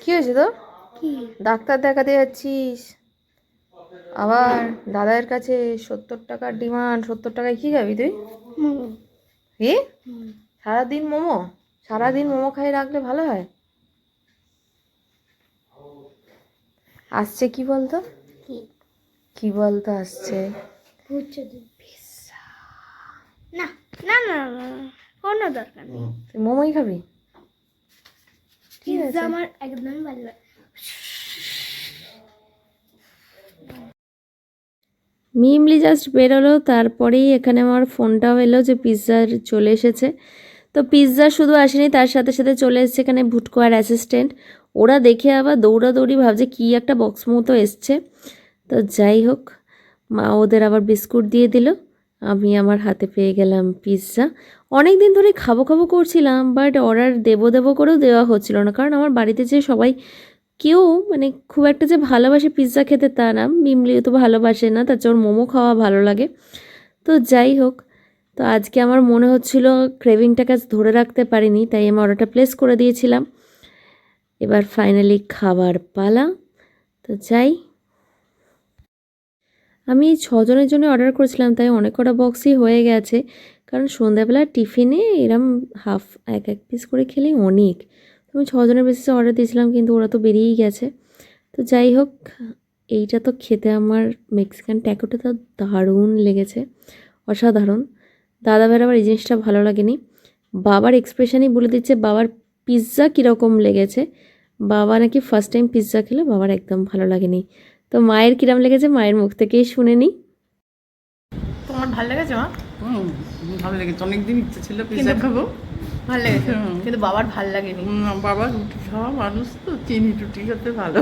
কি হয়েছে তো? কি ডাক্তার দেখাতে যাচ্ছিস আবার? দাদার কাছে 70 টাকার ডিমান্ড। 70 টাকায় কি খাবি তুই? মোমো কি? সারাদিন মোমো? সারাদিন মোমো খাই রাখলে ভালো হয়? আসছে কি বলতো? কি কি বলতো আসছে? হচ্ছে পিৎজা। না না না না, কোনো দরকার নেই। তুই মোমোই খাবি? ঠিক পিৎজা আছে। আমার একদমই ভালো লাগে। মিমলি জাস্ট বেরোলো, তারপরেই এখানে আমার ফোনটাও এলো যে পিৎজার চলে এসেছে। তো পিৎজা শুধু আসেনি, তার সাথে সাথে চলে এসেছে এখানে ভুটকো আর অ্যাসিস্ট্যান্ট। ওরা দেখে আবার দৌড়াদৌড়ি ভাবছে কি একটা বক্স মতো এসছে। তো যাই হোক, মা ওদের আবার বিস্কুট দিয়ে দিল, আমি আমার হাতে পেয়ে গেলাম পিৎজা। অনেক দিন ধরে খাবো খাবো করছিলাম, বাট অর্ডার দেবো দেবো করেও দেওয়া হচ্ছিল না, কারণ আমার বাড়িতে যে সবাই কেউ মানে খুব একটা যে ভালোবাসে পিৎজা খেতে তা না। মিমলিও তো ভালোবাসে না, তার ওর মোমো খাওয়া ভালো লাগে। তো যাই হোক, তো আজকে আমার মনে হচ্ছিল ক্রেভিংটাকে ধরে রাখতে পারিনি, তাই আমি অর্ডারটা প্লেস করে দিয়েছিলাম। এবার ফাইনালি খাবার পালা। তো যাই, আমি 6 জনের জন্য অর্ডার করেছিলাম, তাই অনেক কটা বক্সই হয়ে গেছে, কারণ সন্ধ্যাবেলা টিফিনে এরম হাফ এক এক পিস করে খেলেই অনেক। তো আমি 6 জনের বেসিসে অর্ডার দিয়েছিলাম, কিন্তু ওরা তো বেরিয়েই গেছে। তো যাই হোক, এইটা তো খেতে আমার মেক্সিকান ট্যাকোটা তো দারুণ লেগেছে, অসাধারণ। দাদা ভাইয়ের আবার এই জিনিসটা ভালো লাগেনি। বাবার এক্সপ্রেশনই বলে দিচ্ছে বাবার পিৎজা কীরকম লেগেছে। বাবা নাকি ফার্স্ট টাইম পিৎজা খেলো, বাবার একদম ভালো লাগেনি। তো মায়ের কিরম লেগেছে মায়ের মুখ থেকেই শুনে নিই। তোমার ভালো লেগেছে মা? ভালো লেগেছে, অনেকদিন ইচ্ছে ছিল পিৎজা খাবো। ভালো লেগেছে, কিন্তু বাবার ভাল লাগেনি। বাবা রুটি খাওয়া মানুষ তো চিনি রুটি খেতে ভালো।